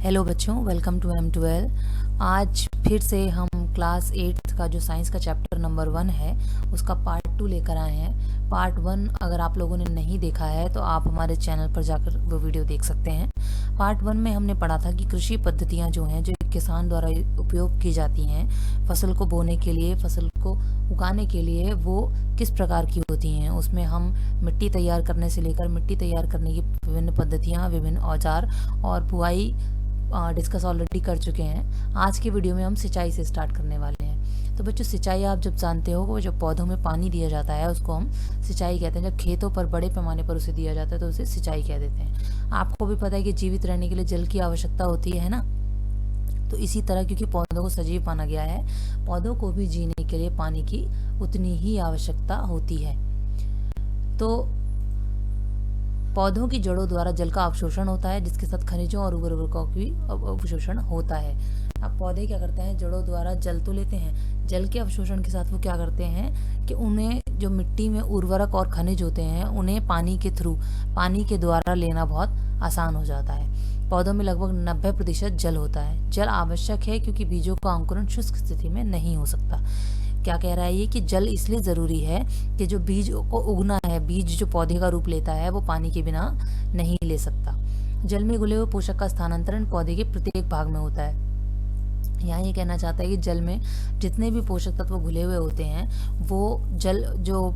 Hello बच्चों, welcome to M12। आज फिर से हम क्लास 8 का जो साइंस का चैप्टर नंबर 1 है उसका पार्ट 2 लेकर आए हैं। पार्ट 1 अगर आप लोगों ने नहीं देखा है तो आप हमारे चैनल पर जाकर वो वीडियो देख सकते हैं। पार्ट 1 में हमने पढ़ा था कि कृषि पद्धतियां जो हैं, जो एक किसान द्वारा उपयोग की जाती हैं फसल को बोने के लिए, फसल को उगाने के लिए, वो किस प्रकार की होती हैं। उसमें हम मिट्टी तैयार करने से लेकर मिट्टी तैयार करने की विभिन्न पद्धतियाँ, विभिन्न औजार और बुआई डिस्कस ऑलरेडी कर चुके हैं। आज की वीडियो में हम सिंचाई से स्टार्ट करने वाले हैं। तो बच्चों, सिंचाई आप जब जानते हो, वो जब पौधों में पानी दिया जाता है उसको हम सिंचाई कहते हैं। जब खेतों पर बड़े पैमाने पर उसे दिया जाता है तो उसे सिंचाई कह देते हैं। आपको भी पता है कि जीवित रहने के लिए जल की आवश्यकता होती है ना। तो इसी तरह क्योंकि पौधों को सजीव माना गया है, पौधों को भी जीने के लिए पानी की उतनी ही आवश्यकता होती है। तो पौधों की जड़ों द्वारा जल का अवशोषण होता है, जिसके साथ खनिजों और उर्वरकों की अवशोषण होता है। अब पौधे क्या करते हैं, जड़ों द्वारा जल तो लेते हैं, जल के अवशोषण के साथ वो क्या करते हैं कि उन्हें जो मिट्टी में उर्वरक और खनिज होते हैं उन्हें पानी के थ्रू, पानी के द्वारा लेना बहुत आसान हो जाता है। पौधों में लगभग 90% जल होता है। जल आवश्यक है क्योंकि बीजों का अंकुरण शुष्क स्थिति में नहीं हो सकता। क्या कह रहा है ये कि जल इसलिए ज़रूरी है कि जो बीज को उगना है, बीज जो पौधे का रूप लेता है, वो पानी के बिना नहीं ले सकता। जल में घुले हुए पोषक का स्थानांतरण पौधे के प्रत्येक भाग में होता है। यहाँ ये कहना चाहता है कि जल में जितने भी पोषक तत्व घुले हुए होते हैं वो जल जो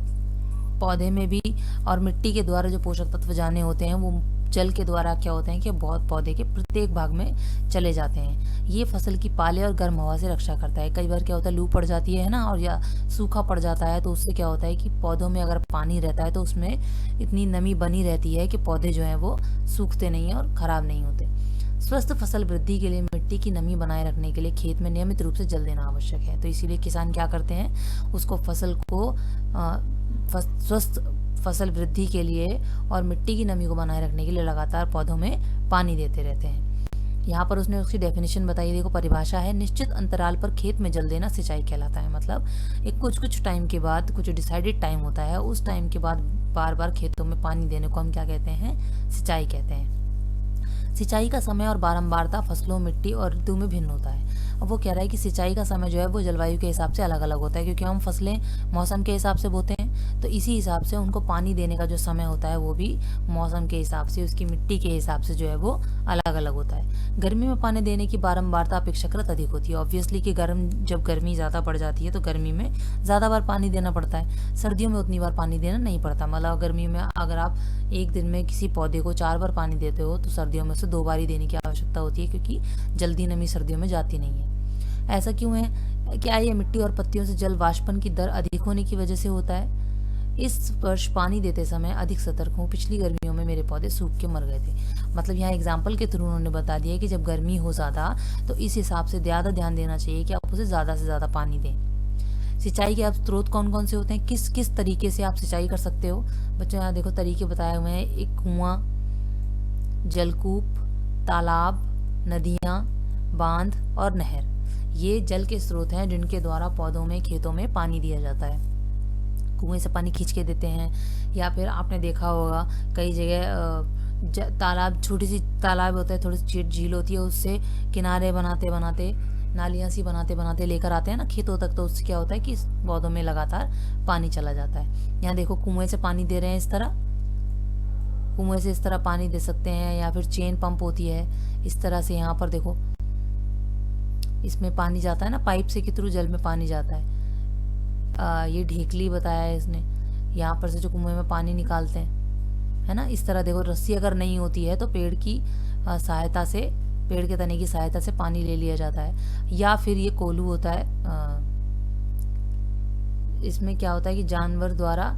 पौधे में भी और मिट्टी के द्वारा जो पोषक तत्व जाने होते हैं वो जल के द्वारा क्या होते हैं कि बहुत पौधे के प्रत्येक भाग में चले जाते हैं। ये फसल की पाले और गर्म हवा से रक्षा करता है। कई बार क्या होता है, लू पड़ जाती है ना, और या सूखा पड़ जाता है, तो उससे क्या होता है कि पौधों में अगर पानी रहता है तो उसमें इतनी नमी बनी रहती है कि पौधे जो हैं वो सूखते नहीं हैं और ख़राब नहीं होते। स्वस्थ फसल वृद्धि के लिए मिट्टी की नमी बनाए रखने के लिए खेत में नियमित रूप से जल देना आवश्यक है। तो इसीलिए किसान क्या करते हैं, उसको फसल को स्वस्थ फसल वृद्धि के लिए और मिट्टी की नमी को बनाए रखने के लिए लगातार पौधों में पानी देते रहते हैं। यहाँ पर उसने उसकी डेफिनेशन बताई, देखो परिभाषा है, निश्चित अंतराल पर खेत में जल देना सिंचाई कहलाता है। मतलब एक कुछ टाइम के बाद, कुछ डिसाइडेड टाइम होता है, उस टाइम के बाद बार बार खेतों में पानी देने को हम क्या कहते हैं, सिंचाई कहते हैं। सिंचाई का समय और बारंबारता फसलों, मिट्टी और ऋतु में भिन्न होता है। अब वो कह रहा है कि सिंचाई का समय जो है वो जलवायु के हिसाब से अलग अलग होता है, क्योंकि हम फसलें मौसम के हिसाब से बोते हैं, तो इसी हिसाब से उनको पानी देने का जो समय होता है वो भी मौसम के हिसाब से, उसकी मिट्टी के हिसाब से जो है वो अलग अलग होता है। गर्मी में पानी देने की बारंबारता अपेक्षाकृत अधिक होती है। ऑब्वियसली कि जब गर्मी ज़्यादा पड़ जाती है तो गर्मी में ज़्यादा बार पानी देना पड़ता है, सर्दियों में उतनी बार पानी देना नहीं पड़ता। मतलब गर्मी में अगर आप एक दिन में किसी पौधे को 4 बार पानी देते हो तो सर्दियों में उसे 2 बार ही देने की आवश्यकता होती है, क्योंकि जल्दी नमी सर्दियों में जाती नहीं है। ऐसा क्यों है? क्या ये मिट्टी और पत्तियों से जल वाष्पन की दर अधिक होने की वजह से होता है? इस वर्ष पानी देते समय अधिक सतर्क हूँ, पिछली गर्मियों में मेरे पौधे सूख के मर गए थे। मतलब यहाँ एग्जाम्पल के थ्रू उन्होंने बता दिया कि जब गर्मी हो ज़्यादा तो इस हिसाब से ज़्यादा ध्यान देना चाहिए कि आप उसे ज़्यादा से ज़्यादा पानी दें। सिंचाई के आप स्रोत कौन कौन से होते हैं, किस किस तरीके से आप सिंचाई कर सकते हो? बच्चों यहाँ देखो तरीके बताए हुए हैं, एक कुआं, जलकूप, तालाब, नदियाँ, बांध और नहर। ये जल के स्रोत हैं जिनके द्वारा पौधों में, खेतों में पानी दिया जाता है। कुएं से पानी खींच के देते हैं, या फिर आपने देखा होगा कई जगह तालाब, छोटी सी तालाब होता है, थोड़ी सी झील होती है, उससे किनारे बनाते बनाते, नालियाँ सी बनाते बनाते लेकर आते हैं ना खेतों तक, तो उससे क्या होता है कि पौधों में लगातार पानी चला जाता है। यहाँ देखो कुएं से पानी दे रहे हैं, इस तरह कुएं से इस तरह पानी दे सकते हैं, या फिर चेन पंप होती है इस तरह से। यहाँ पर देखो इसमें पानी जाता है ना, पाइप से के थ्रू जल में पानी जाता है। ये ढेकली बताया है इसने, यहाँ पर से जो कुएं में पानी निकालते हैं, है ना। इस तरह देखो, रस्सी अगर नहीं होती है तो पेड़ की सहायता से, पेड़ के तने की सहायता से पानी ले लिया जाता है। या फिर ये कोलू होता है, इसमें क्या होता है कि जानवर द्वारा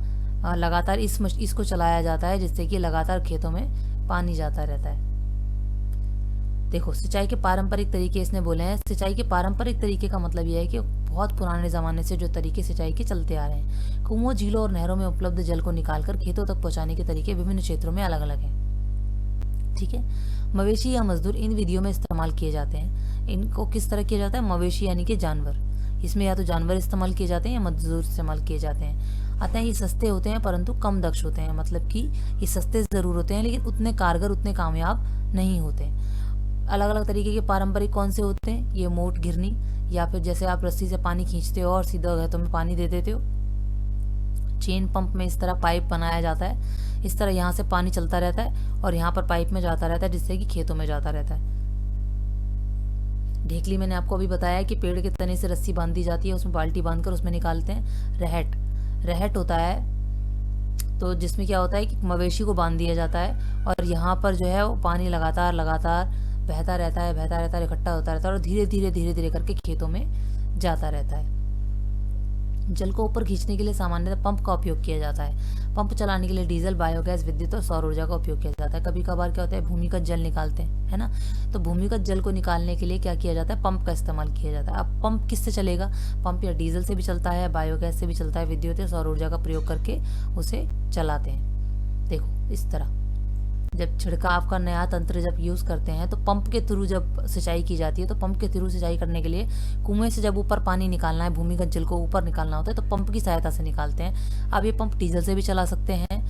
लगातार इसको चलाया जाता है, जिससे कि लगातार खेतों में पानी जाता रहता है। देखो सिंचाई के पारंपरिक तरीके इसने बोले हैं। सिंचाई के पारंपरिक तरीके का मतलब यह है कि बहुत पुराने ज़माने से जो तरीके सिंचाई के चलते आ रहे हैं। कुओं, झीलों और नहरों में उपलब्ध जल को निकालकर खेतों तक पहुंचाने के तरीके विभिन्न क्षेत्रों में अलग अलग हैं। ठीक है। मवेशी या मजदूर इन विधियों में इस्तेमाल किए जाते हैं। इनको किस तरह किया जाता है? मवेशी यानी कि जानवर, इसमें या तो जानवर इस्तेमाल किए जाते हैं या मजदूर इस्तेमाल किए जाते हैं। अतः ये सस्ते होते हैं परंतु कम दक्ष होते हैं। मतलब कि ये सस्ते ज़रूर होते हैं लेकिन उतने कारगर, उतने कामयाब नहीं होते। अलग अलग तरीके के पारंपरिक कौन से होते हैं, ये मोट घिरनी, या फिर जैसे आप रस्सी से पानी खींचते हो और सीधा खेतों में पानी दे देते हो। चेन पंप में इस तरह पाइप बनाया जाता है, इस तरह यहाँ से पानी चलता रहता है और यहाँ पर पाइप में जाता रहता है, जिससे कि खेतों में जाता रहता है। ढेकली मैंने आपको अभी बताया कि पेड़ के तने से रस्सी बांध दी जाती है, उसमें बाल्टी बांधकर उसमें निकालते हैं। रहट, रहट होता है तो जिसमें क्या होता है कि मवेशी को बांध दिया जाता है और यहाँ पर जो है वो पानी लगातार लगातार बहता रहता है, बहता रहता है, इकट्ठा होता रहता है और धीरे धीरे धीरे धीरे करके खेतों में जाता रहता है। जल को ऊपर खींचने के लिए सामान्यतः पंप का उपयोग किया जाता है। पंप चलाने के लिए डीजल, बायोगैस, विद्युत और सौर ऊर्जा का उपयोग किया जाता है। कभी कभार क्या होता है, भूमिगत जल निकालते हैं, है ना, तो भूमिगत जल को निकालने के लिए क्या किया जाता है, पंप का इस्तेमाल किया जाता है। अब पंप किससे चलेगा, पंप या डीजल से भी चलता है, बायोगैस से भी चलता है, विद्युत या सौर ऊर्जा का प्रयोग करके उसे चलाते हैं। देखो इस तरह जब छिड़काव का नया तंत्र जब यूज़ करते हैं तो पंप के थ्रू जब सिंचाई की जाती है, तो पंप के थ्रू सिंचाई करने के लिए कुएं से जब ऊपर पानी निकालना है, भूमिगत जल को ऊपर निकालना होता है, तो पंप की सहायता से निकालते हैं। अब ये पंप डीजल से भी चला सकते हैं,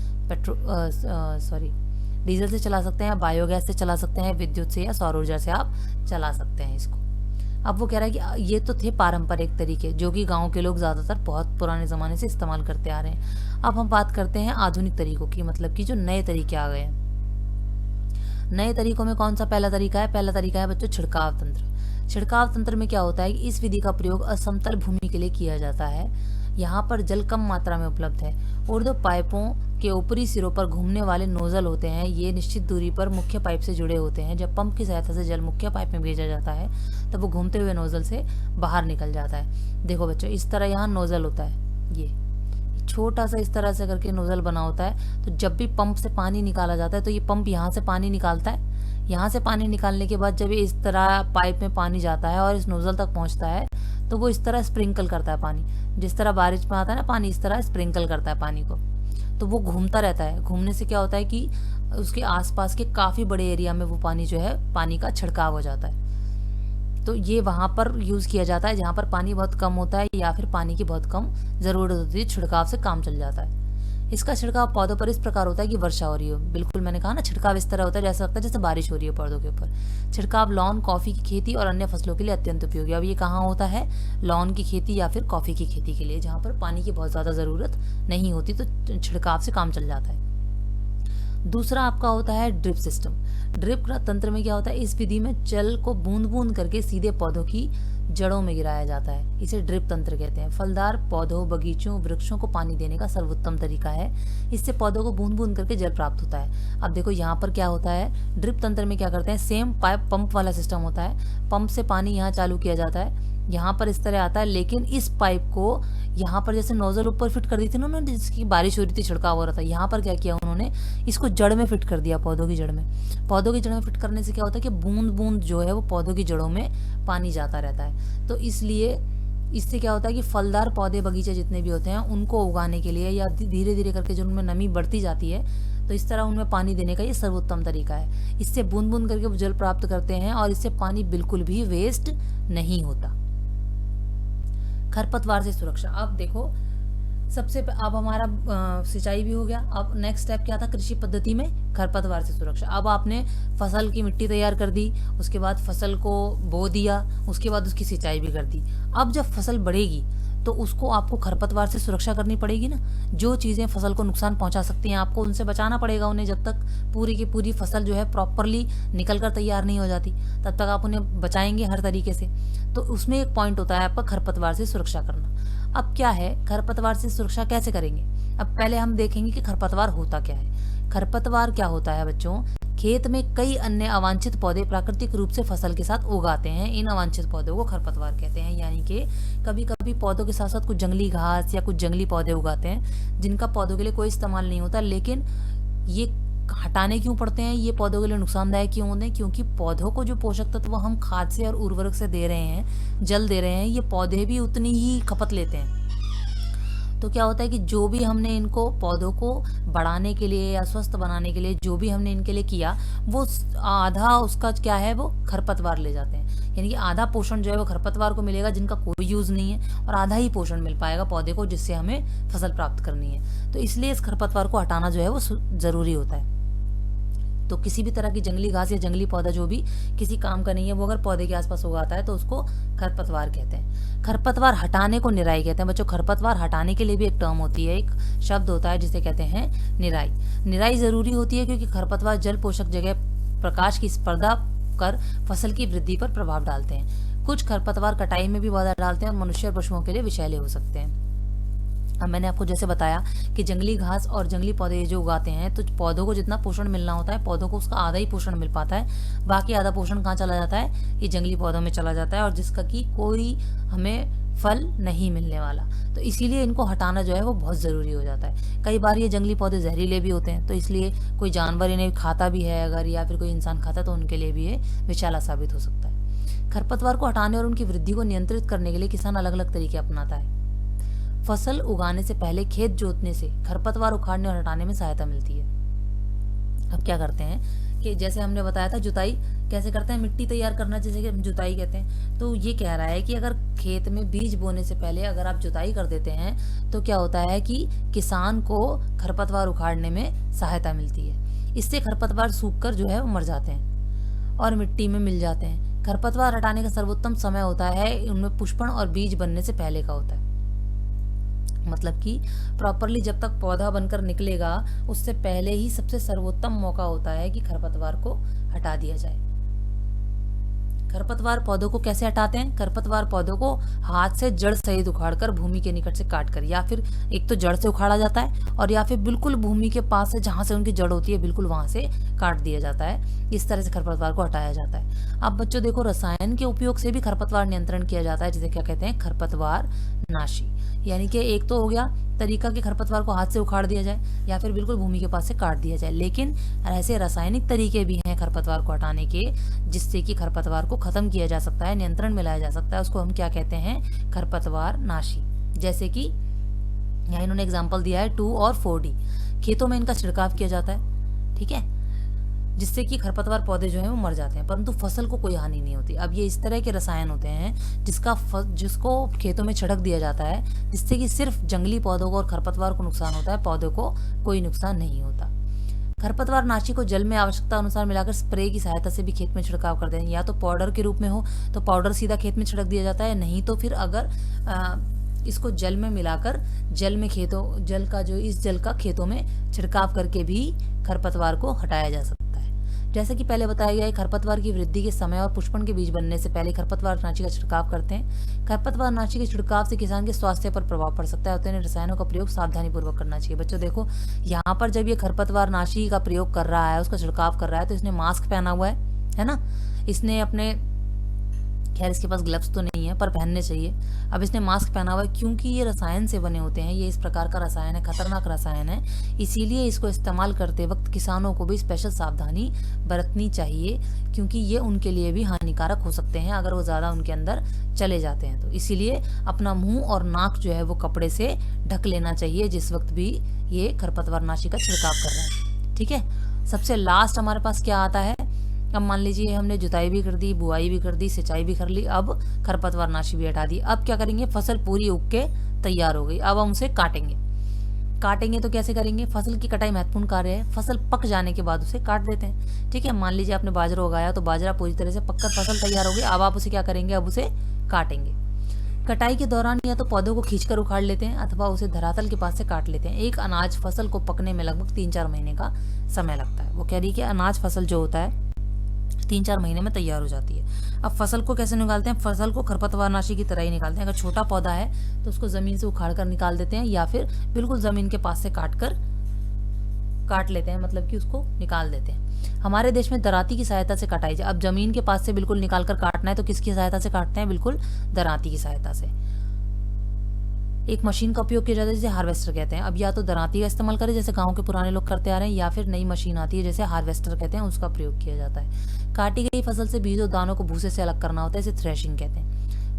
डीजल से चला सकते हैं, बायोगैस से चला सकते हैं, विद्युत से या सौर ऊर्जा से आप चला सकते हैं इसको। अब वो कह रहा है कि ये तो थे पारंपरिक तरीके जो कि गाँव के लोग ज़्यादातर बहुत पुराने ज़माने से इस्तेमाल करते आ रहे हैं। अब हम बात करते हैं आधुनिक तरीकों की, मतलब कि जो नए तरीके आ गए हैं। नए तरीकों में कौन सा पहला तरीका है, पहला तरीका है बच्चों छिड़काव तंत्र। छिड़काव तंत्र में क्या होता है कि इस विधि का प्रयोग असमतल भूमि के लिए किया जाता है। यहाँ पर जल कम मात्रा में उपलब्ध है। ऊर्ध्व पाइपों के ऊपरी सिरों पर घूमने वाले नोजल होते हैं, ये निश्चित दूरी पर मुख्य पाइप से जुड़े होते हैं। जब पंप की सहायता से जल मुख्य पाइप में भेजा जाता है तब वो घूमते हुए नोजल से बाहर निकल जाता है। देखो बच्चों इस तरह यहाँ नोजल होता है, ये छोटा सा इस तरह से करके नोजल बना होता है। तो जब भी पंप से पानी निकाला जाता है तो ये पंप यहाँ से पानी निकालता है, यहाँ से पानी निकालने के बाद जब ये इस तरह पाइप में पानी जाता है और इस नोजल तक पहुँचता है तो वो इस तरह स्प्रिंकल करता है पानी, जिस तरह बारिश में आता है ना पानी, इस तरह स्प्रिंकल करता है पानी को। तो वो घूमता रहता है, घूमने से क्या होता है कि उसके आसपास के काफ़ी बड़े एरिया में वो पानी जो है पानी का छिड़काव हो जाता है। तो ये वहाँ पर यूज़ किया जाता है जहाँ पर पानी बहुत कम होता है या फिर पानी की बहुत कम ज़रूरत होती है, छिड़काव से काम चल जाता है। इसका छिड़काव पौधों पर इस प्रकार होता है कि वर्षा हो रही हो। बिल्कुल मैंने कहा ना, छिड़काव इस तरह होता है जैसा लगता है जैसे बारिश हो रही है पौधों के ऊपर। छिड़काव लॉन, कॉफ़ी की खेती और अन्य फसलों के लिए अत्यंत उपयोगी। अब ये कहाँ होता है, लॉन की खेती या फिर कॉफ़ी की खेती के लिए, जहाँ पर पानी की बहुत ज़्यादा ज़रूरत नहीं होती, तो छिड़काव से काम चल जाता है। दूसरा आपका होता है ड्रिप सिस्टम। ड्रिप तंत्र में क्या होता है, इस विधि में जल को बूंद बूंद करके सीधे पौधों की जड़ों में गिराया जाता है, इसे ड्रिप तंत्र कहते हैं। फलदार पौधों, बगीचों, वृक्षों को पानी देने का सर्वोत्तम तरीका है। इससे पौधों को बूंद बूंद करके जल प्राप्त होता है। अब देखो यहाँ पर क्या होता है, ड्रिप तंत्र में क्या करते हैं, सेम पाइप पंप वाला सिस्टम होता है। पंप से पानी यहाँ चालू किया जाता है, यहाँ पर इस तरह आता है, लेकिन इस पाइप को यहाँ पर जैसे नोजल ऊपर फिट कर दी थी ना उन्होंने, जिसकी बारिश हो रही थी, छिड़काव हो रहा था, यहाँ पर क्या किया उन्होंने, इसको जड़ में फिट कर दिया, पौधों की जड़ में। पौधों की जड़ में फिट करने से क्या होता है कि बूंद बूंद जो है वो पौधों की जड़ों में पानी जाता रहता है। तो इसलिए इससे क्या होता है कि फलदार पौधे, बगीचे जितने भी होते हैं उनको उगाने के लिए या धीरे धीरे करके जो उनमें नमी बढ़ती जाती है, तो इस तरह उनमें पानी देने का ये सर्वोत्तम तरीका है। इससे बूंद बूंद करके वो जल प्राप्त करते हैं और इससे पानी बिल्कुल भी वेस्ट नहीं होता। खरपतवार से सुरक्षा। अब देखो सबसे अब हमारा सिंचाई भी हो गया। अब नेक्स्ट स्टेप क्या था कृषि पद्धति में, खरपतवार से सुरक्षा। अब आपने फसल की मिट्टी तैयार कर दी, उसके बाद फसल को बो दिया, उसके बाद उसकी सिंचाई भी कर दी। अब जब फसल बढ़ेगी तो उसको आपको खरपतवार से सुरक्षा करनी पड़ेगी ना। जो चीज़ें फसल को नुकसान पहुंचा सकती हैं आपको उनसे बचाना पड़ेगा उन्हें, जब तक पूरी की पूरी फसल जो है प्रॉपरली निकल कर तैयार नहीं हो जाती तब तक आप उन्हें बचाएंगे हर तरीके से। तो उसमें एक पॉइंट होता है आपका खरपतवार से सुरक्षा करना। अब क्या है, खरपतवार से सुरक्षा कैसे करेंगे। अब पहले हम देखेंगे कि खरपतवार होता क्या है। खरपतवार क्या होता है बच्चों, खेत में कई अन्य अवांछित पौधे प्राकृतिक रूप से फसल के साथ उगाते हैं। इन अवांछित पौधों को खरपतवार कहते हैं। यानी कि कभी कभी पौधों के साथ साथ कुछ जंगली घास या कुछ जंगली पौधे उगाते हैं जिनका पौधों के लिए कोई इस्तेमाल नहीं होता, लेकिन ये हटाने क्यों पड़ते हैं, ये पौधों के लिए नुकसानदायक क्यों होते हैं, क्योंकि पौधों को जो पोषक तत्व हम खाद से और उर्वरक से दे रहे हैं, जल दे रहे हैं, ये पौधे भी उतनी ही खपत लेते हैं। तो क्या होता है कि जो भी हमने इनको पौधों को बढ़ाने के लिए या स्वस्थ बनाने के लिए जो भी हमने इनके लिए किया, वो आधा उसका क्या है वो खरपतवार ले जाते हैं। यानी कि आधा पोषण जो है वो खरपतवार को मिलेगा जिनका कोई यूज़ नहीं है, और आधा ही पोषण मिल पाएगा पौधे को जिससे हमें फसल प्राप्त करनी है। तो इसलिए इस खरपतवार को हटाना जो है वो ज़रूरी होता है। तो किसी भी तरह की जंगली घास या जंगली पौधा जो भी किसी काम का नहीं है, वो अगर पौधे के आसपास उगाता है तो उसको खरपतवार कहते हैं। खरपतवार हटाने को निराई कहते हैं। बच्चों, खरपतवार हटाने के लिए भी एक टर्म होती है, एक शब्द होता है जिसे कहते हैं निराई। निराई जरूरी होती है क्योंकि खरपतवार जल पोषक जगह प्रकाश की स्पर्धा कर फसल की वृद्धि पर प्रभाव डालते हैं। कुछ खरपतवार कटाई में भी बाधा डालते हैं और मनुष्य और पशुओं के लिए विषैले हो सकते हैं। अब मैंने आपको जैसे बताया कि जंगली घास और जंगली पौधे जो उगाते हैं, तो पौधों को जितना पोषण मिलना होता है, पौधों को उसका आधा ही पोषण मिल पाता है। बाकी आधा पोषण कहाँ चला जाता है? ये जंगली पौधों में चला जाता है, और जिसका कि कोई हमें फल नहीं मिलने वाला। तो इसीलिए इनको हटाना जो है वो बहुत ज़रूरी हो जाता है। कई बार ये जंगली पौधे जहरीले भी होते हैं, तो इसलिए कोई जानवर इन्हें खाता भी है अगर, या फिर कोई इंसान खाता है, तो उनके लिए भी ये विषैला साबित हो सकता है। खरपतवार को हटाने और उनकी वृद्धि को नियंत्रित करने के लिए किसान अलग अलग तरीके अपनाता है। फसल उगाने से पहले खेत जोतने से खरपतवार उखाड़ने और हटाने में सहायता मिलती है। अब क्या करते हैं कि जैसे हमने बताया था, जुताई कैसे करते हैं, मिट्टी तैयार करना जिसे कि हम जुताई कहते हैं। तो ये कह रहा है कि अगर खेत में बीज बोने से पहले अगर आप जुताई कर देते हैं तो क्या होता है कि किसान को खरपतवार उखाड़ने में सहायता मिलती है। इससे खरपतवार सूख कर जो है वो मर जाते हैं और मिट्टी में मिल जाते हैं। खरपतवार हटाने का सर्वोत्तम समय होता है उनमें पुष्पन और बीज बनने से पहले का होता है। मतलब कि प्रॉपरली जब तक पौधा बनकर निकलेगा उससे पहले ही सबसे सर्वोत्तम मौका होता है कि खरपतवार को हटा दिया जाए। खरपतवार पौधों को कैसे हटाते हैं? खरपतवार पौधों को हाथ से जड़ सहित उखाड़कर भूमि के निकट से काटकर, या फिर एक तो जड़ से उखाड़ा जाता है और या फिर बिल्कुल भूमि के पास से जहां से उनकी जड़ होती है बिल्कुल वहां से काट दिया जाता है। इस तरह से खरपतवार को हटाया जाता है। अब बच्चों देखो, रसायन के उपयोग से भी खरपतवार नियंत्रण किया जाता है, जिसे क्या कहते हैं? खरपतवार नाशी। यानी कि एक तो हो गया तरीका कि खरपतवार को हाथ से उखाड़ दिया जाए या फिर बिल्कुल भूमि के पास से काट दिया जाए, लेकिन ऐसे रासायनिक तरीके भी हैं खरपतवार को हटाने के जिससे कि खरपतवार को खत्म किया जा सकता है, नियंत्रण में लाया जा सकता है। उसको हम क्या कहते हैं? खरपतवार नाशी। जैसे कि यहाँ इन्होंने एग्जाम्पल दिया है 2 और 4D। खेतों में इनका छिड़काव किया जाता है, ठीक है, जिससे कि खरपतवार पौधे जो हैं वो मर जाते हैं, परंतु फसल को कोई हानि नहीं होती। अब ये इस तरह के रसायन होते हैं जिसको खेतों में छिड़क दिया जाता है, जिससे कि सिर्फ जंगली पौधों को और खरपतवार को नुकसान होता है, पौधों को कोई नुकसान नहीं होता। खरपतवार नाशी को जल में आवश्यकता अनुसार मिलाकर स्प्रे की सहायता से भी खेत में छिड़काव करते हैं। या तो पाउडर के रूप में हो तो पाउडर सीधा खेत में छिड़क दिया जाता है, नहीं तो फिर अगर इसको जल में मिलाकर जल का खेतों में छिड़काव करके भी खरपतवार को हटाया जा सकता है। जैसे कि पहले बताया गया है, खरपतवार की वृद्धि के समय और पुष्पन के बीज बनने से पहले खरपतवार नाशी का छिड़काव करते हैं। खरपतवार नाशी के छिड़काव से किसान के स्वास्थ्य पर प्रभाव पड़ सकता है, तो इन्हें रसायनों का प्रयोग सावधानी पूर्वक करना चाहिए। बच्चों देखो, यहाँ पर जब ये खरपतवार नाशी का प्रयोग कर रहा है, उसका छिड़काव कर रहा है, तो इसने मास्क पहना हुआ है ना। इसने अपने, खैर इसके पास ग्लव्स तो नहीं है पर पहनने चाहिए। अब इसने मास्क पहना हुआ है क्योंकि ये रसायन से बने होते हैं, ये इस प्रकार का रसायन है, खतरनाक रसायन है, इसीलिए इसको इस्तेमाल करते वक्त किसानों को भी स्पेशल सावधानी बरतनी चाहिए, क्योंकि ये उनके लिए भी हानिकारक हो सकते हैं अगर वो ज़्यादा उनके अंदर चले जाते हैं। तो इसीलिए अपना मुंह और नाक जो है वो कपड़े से ढक लेना चाहिए जिस वक्त भी ये खरपतवार नाशी का छिड़काव कर रहा है, ठीक है। सबसे लास्ट हमारे पास क्या आता है? अब मान लीजिए हमने जुताई भी कर दी, बुआई भी कर दी, सिंचाई भी कर ली, अब खरपतवार नाशी भी हटा दी। अब क्या करेंगे? फसल पूरी उग के तैयार हो गई, अब हम उसे काटेंगे तो कैसे करेंगे? फसल की कटाई महत्वपूर्ण कार्य है। फसल पक जाने के बाद उसे काट देते हैं, ठीक है। मान लीजिए आपने बाजरा उगाया तो बाजरा पूरी तरह से पककर फसल तैयार हो गई, अब आप उसे क्या करेंगे? अब उसे काटेंगे। कटाई के दौरान या तो पौधों को खींचकर उखाड़ लेते हैं अथवा उसे धरातल के पास से काट लेते हैं। एक अनाज फसल को पकने में लगभग 3-4 महीने का समय लगता है। वो कह रही है कि अनाज फसल जो होता है 3-4 महीने में तैयार हो जाती है। अब फसल को कैसे निकालते हैं? फसल को खरपतवार नाशी की तरह ही निकालते हैं। अगर छोटा पौधा है तो उसको जमीन से उखाड़ कर निकाल देते हैं, या फिर बिल्कुल जमीन के पास से काट लेते हैं, मतलब कि उसको निकाल देते हैं। हमारे देश में दराती की सहायता से कटाई जाए। अब जमीन के पास से बिल्कुल निकाल कर काटना है तो किसकी सहायता से काटते हैं? बिल्कुल दराती की सहायता से। एक मशीन का उपयोग किया जाता है जिसे हार्वेस्टर कहते हैं। अब या तो दराती का इस्तेमाल करें जैसे गांव के पुराने लोग करते आ रहे हैं, या फिर नई मशीन आती है जैसे हार्वेस्टर कहते हैं, उसका प्रयोग किया जाता है। काटी गई फसल से बीज और दानों को भूसे से अलग करना होता है, इसे थ्रेशिंग कहते हैं।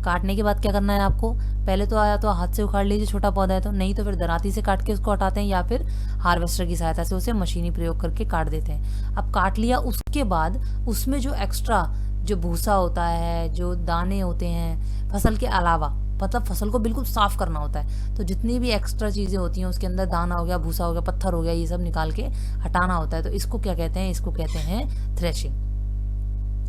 काटने के बाद क्या करना है आपको? पहले तो आया तो हाथ से उखाड़ लीजिए छोटा पौधा है तो, नहीं तो फिर दराती से काट के उसको हटाते हैं, या फिर हार्वेस्टर की सहायता से उसे मशीनी प्रयोग करके काट देते हैं। अब काट लिया, उसके बाद उसमें जो एक्स्ट्रा जो भूसा होता है, जो दाने होते हैं फसल के अलावा, मतलब फसल को बिल्कुल साफ करना होता है। तो जितनी भी एक्स्ट्रा चीज़ें होती हैं उसके अंदर दाना हो गया, भूसा हो गया, पत्थर हो गया, ये सब निकाल के हटाना होता है। तो इसको क्या कहते हैं? इसको कहते हैं थ्रेशिंग।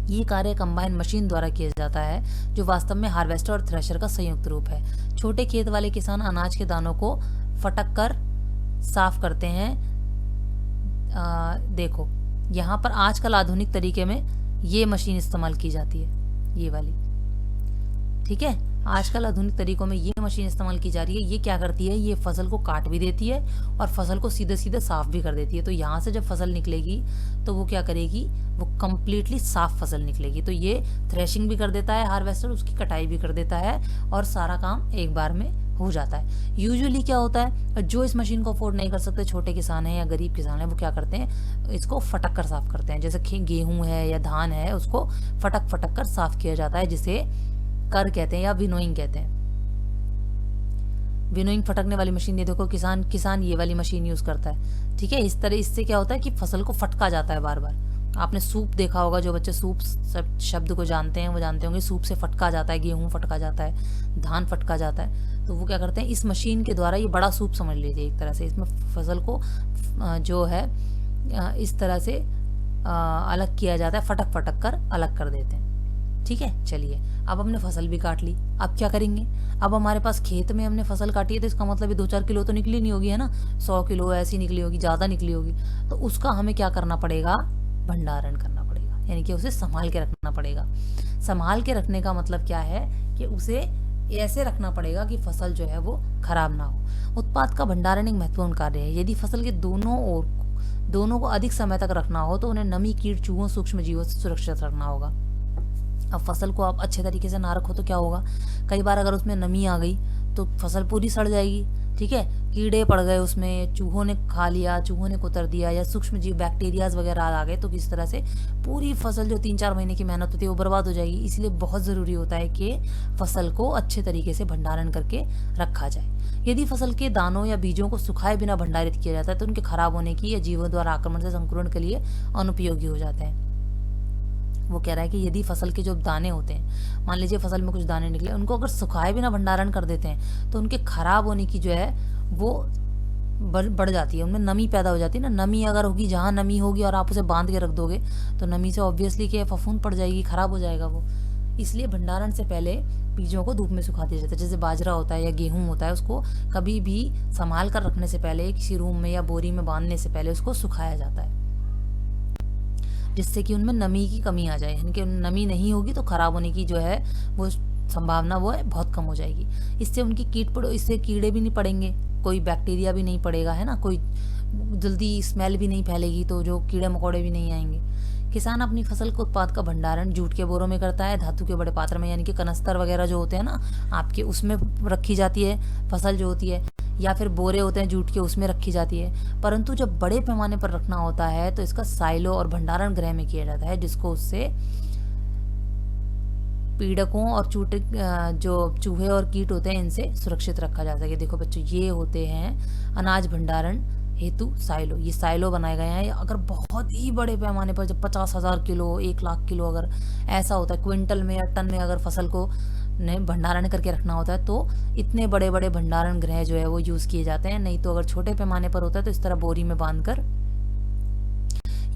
ये कार्य कंबाइन मशीन द्वारा किया जाता है, जो वास्तव में हार्वेस्टर और थ्रेशर का संयुक्त रूप है। छोटे खेत वाले किसान अनाज के दानों को फटक कर साफ करते हैं। देखो यहाँ पर आजकल आधुनिक तरीके में ये मशीन इस्तेमाल की जाती है, ये वाली, ठीक है। आजकल आधुनिक तरीकों में ये मशीन इस्तेमाल की जा रही है। ये क्या करती है? ये फसल को काट भी देती है और फसल को सीधे सीधे साफ भी कर देती है। तो यहाँ से जब फसल निकलेगी तो वो क्या करेगी? वो कंप्लीटली साफ फसल निकलेगी। तो ये थ्रेशिंग भी कर देता है हार्वेस्टर, उसकी कटाई भी कर देता है और सारा काम एक बार में हो जाता है। यूजुअली क्या होता है, जो इस मशीन को अफोर्ड नहीं कर सकते, छोटे किसान हैं या गरीब किसान हैं, वो क्या करते हैं? इसको फटक कर साफ करते हैं। जैसे गेहूं है या धान है, उसको फटक फटक कर साफ किया जाता है, जिसे कर कहते हैं या विनोइंग कहते हैं। विनोइंग फटकने वाली मशीन, ये देखो किसान ये वाली मशीन यूज करता है, ठीक है। इस तरह इससे क्या होता है कि फसल को फटका जाता है बार बार। आपने सूप देखा होगा, जो बच्चे सूप शब्द को जानते हैं वो जानते होंगे, सूप से फटका जाता है, गेहूं फटका जाता है, धान फटका जाता है। तो वो क्या करते हैं? इस मशीन के द्वारा, ये बड़ा सूप समझ लीजिए एक तरह से, इसमें फसल को जो है इस तरह से अलग किया जाता है, फटक फटक कर अलग कर देते हैं, ठीक है। चलिए, अब हमने फसल भी काट ली, अब क्या करेंगे? अब हमारे पास खेत में हमने फसल काटी है, तो इसका मतलब ये 2-4 किलो तो निकली नहीं होगी, है ना। 100 किलो ऐसी निकली होगी, ज़्यादा निकली होगी। तो उसका हमें क्या करना पड़ेगा? भंडारण करना पड़ेगा, यानी कि उसे संभाल के रखना पड़ेगा। संभाल के रखने का मतलब क्या है कि उसे ऐसे रखना पड़ेगा कि फसल जो है वो खराब ना हो। उत्पाद का भंडारण एक महत्वपूर्ण कार्य है। यदि फसल के दोनों को अधिक समय तक रखना हो तो उन्हें नमी, कीट, चूहों, सूक्ष्म जीवों से सुरक्षित रखना होगा। अब फसल को आप अच्छे तरीके से ना रखो तो क्या होगा? कई बार अगर उसमें नमी आ गई तो फसल पूरी सड़ जाएगी, ठीक है। कीड़े पड़ गए उसमें, चूहों ने खा लिया, चूहों ने कुतर दिया, या सूक्ष्म जीव बैक्टीरियाज वगैरह आ गए, तो किस तरह से पूरी फसल जो 3-4 महीने की मेहनत होती है वो बर्बाद हो जाएगी। इसलिए बहुत ज़रूरी होता है कि फसल को अच्छे तरीके से भंडारण करके रखा जाए। यदि फसल के दानों या बीजों को सुखाए बिना भंडारित किया जाता है तो उनके खराब होने की या जीवों द्वारा आक्रमण से संक्रमण के लिए अनुपयोगी हो जाते हैं। वो कह रहा है कि यदि फसल के जो दाने होते हैं, मान लीजिए फसल में कुछ दाने निकले, उनको अगर सुखाए बिना भंडारण कर देते हैं तो उनके खराब होने की जो है वो बढ़ जाती है, उनमें नमी पैदा हो जाती है ना। नमी अगर होगी, जहाँ नमी होगी और आप उसे बांध के रख दोगे तो नमी से ऑब्वियसली क्या फफूंद पड़ जाएगी, खराब हो जाएगा वो। इसलिए भंडारण से पहले बीजों को धूप में सुखा दिया जाता है। जैसे बाजरा होता है या गेहूं होता है, उसको कभी भी संभाल कर रखने से पहले किसी रूम में या बोरी में बांधने से पहले उसको सुखाया जाता है, जिससे कि उनमें नमी की कमी आ जाए। यानी कि नमी नहीं होगी तो खराब होने की जो है वो संभावना वो है बहुत कम हो जाएगी। इससे उनकी इससे कीड़े भी नहीं पड़ेंगे, कोई बैक्टीरिया भी नहीं पड़ेगा, है ना, कोई जल्दी स्मेल भी नहीं फैलेगी, तो जो कीड़े मकोड़े भी नहीं आएंगे। किसान अपनी फसल के उत्पाद का भंडारण जूट के बोरों में करता है, धातु के बड़े पात्र में, यानी कि कनस्तर वगैरह जो होते हैं ना आपके, उसमें रखी जाती है फसल जो होती है, या फिर बोरे होते हैं जूट के, उसमें रखी जाती है। परंतु जब बड़े पैमाने पर रखना होता है तो इसका साइलो और भंडारण गृह में किया जाता है, जिसको उससे पीड़कों और जो चूहे और कीट होते हैं इनसे सुरक्षित रखा जा सके। देखो बच्चों, ये होते हैं अनाज भंडारण हेतु साइलो। ये साइलो बनाए गए हैं। अगर बहुत ही बड़े पैमाने पर, जब 50,000 किलो, 1 लाख किलो अगर ऐसा होता है, क्विंटल में या टन में अगर फसल को भंडारण करके रखना होता है, तो इतने बड़े बड़े भंडारण गृह जो है वो यूज़ किए जाते हैं। नहीं तो अगर छोटे पैमाने पर होता है तो इस तरह बोरी में बांधकर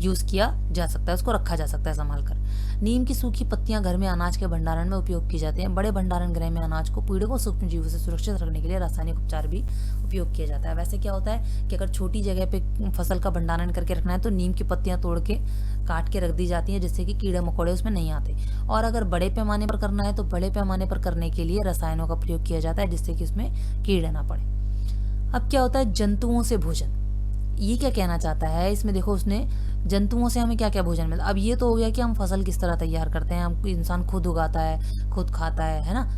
यूज़ किया जा सकता है, उसको रखा जा सकता है संभाल कर। नीम की सूखी पत्तियां घर में अनाज के भंडारण में उपयोग की जाती हैं। बड़े भंडारण गृह में अनाज को पीड़कों सूक्ष्म जीवों से सुरक्षित रखने के लिए रासायनिक उपचार भी उपयोग किया जाता है। वैसे क्या होता है कि अगर छोटी जगह पे फसल का भंडारण करके रखना है तो नीम की पत्तियां तोड़ के काट के रख दी जाती हैं, जिससे कि कीड़े मकोड़े उसमें नहीं आते। और अगर बड़े पैमाने पर करना है तो बड़े पैमाने पर करने के लिए रसायनों का प्रयोग किया जाता है, जिससे कि उसमें कीड़े ना पड़े। अब क्या होता है जंतुओं से भोजन, ये क्या कहना चाहता है इसमें? देखो उसने जंतुओं से हमें क्या क्या भोजन मिलता है। अब ये तो हो गया कि हम फसल किस तरह तैयार करते हैं, हम इंसान खुद उगाता है, खुद खाता है ना।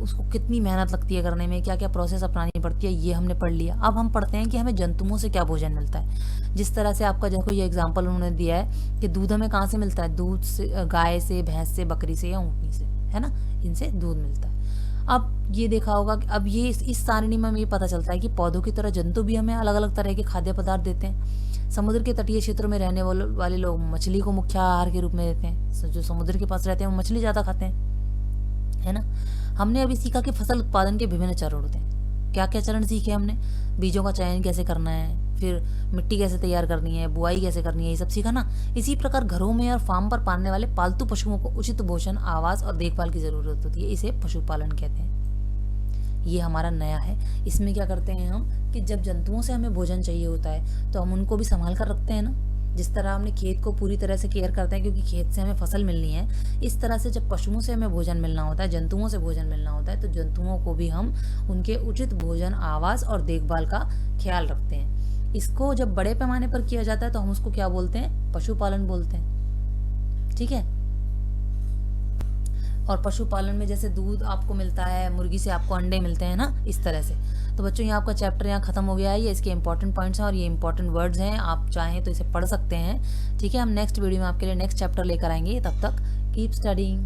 उसको कितनी मेहनत लगती है करने में, क्या क्या प्रोसेस अपनानी पड़ती है, ये हमने पढ़ लिया। अब हम पढ़ते हैं कि हमें जंतुओं से क्या भोजन मिलता है। जिस तरह से आपका देखो ये एग्जाम्पल उन्होंने दिया है कि दूध हमें कहाँ से मिलता है, दूध से, गाय से, भैंस से, बकरी से या ऊँटनी से, है ना, इनसे दूध मिलता है। अब ये देखा होगा कि अब ये इस सारणी में हमें ये पता चलता है कि पौधों की तरह जंतु भी हमें अलग अलग तरह के खाद्य पदार्थ देते हैं। समुद्र के तटीय क्षेत्रों में रहने वाले लोग मछली को मुख्य आहार के रूप में देते हैं। जो समुद्र के पास रहते हैं वो मछली ज़्यादा खाते हैं। है ना। हमने अभी सीखा कि फसल उत्पादन के विभिन्न चरण होते हैं। क्या क्या चरण सीखे हमने? बीजों का चयन कैसे करना है, फिर मिट्टी कैसे तैयार करनी है, बुआई कैसे करनी है, ये सब सीखा ना। इसी प्रकार घरों में और फार्म पर पालने वाले पालतू पशुओं को उचित भोजन, आवास और देखभाल की जरूरत होती है। इसे पशुपालन कहते हैं। ये हमारा नया है। इसमें क्या करते हैं हम कि जब जंतुओं से हमें भोजन चाहिए होता है तो हम उनको भी संभाल कर रखते हैं ना। जिस तरह हमने खेत को पूरी तरह से केयर करते हैं क्योंकि खेत से हमें फसल मिलनी है, इस तरह से जब पशुओं से हमें भोजन मिलना होता है, जंतुओं से भोजन मिलना होता है, तो जंतुओं को भी हम उनके उचित भोजन, आवास और देखभाल का ख्याल रखते हैं। इसको जब बड़े पैमाने पर किया जाता है तो हम उसको क्या बोलते हैं? पशुपालन बोलते हैं। ठीक है। और पशुपालन में जैसे दूध आपको मिलता है, मुर्गी से आपको अंडे मिलते हैं ना, इस तरह से। तो बच्चों, ये आपका चैप्टर यहाँ खत्म हो गया है। ये इसके इंपॉर्टेंट पॉइंट्स हैं और ये इंपॉर्टेंट वर्ड्स हैं, आप चाहें तो इसे पढ़ सकते हैं। ठीक है, हम नेक्स्ट वीडियो में आपके लिए नेक्स्ट चैप्टर लेकर आएंगे। तब तक कीप स्टडिंग।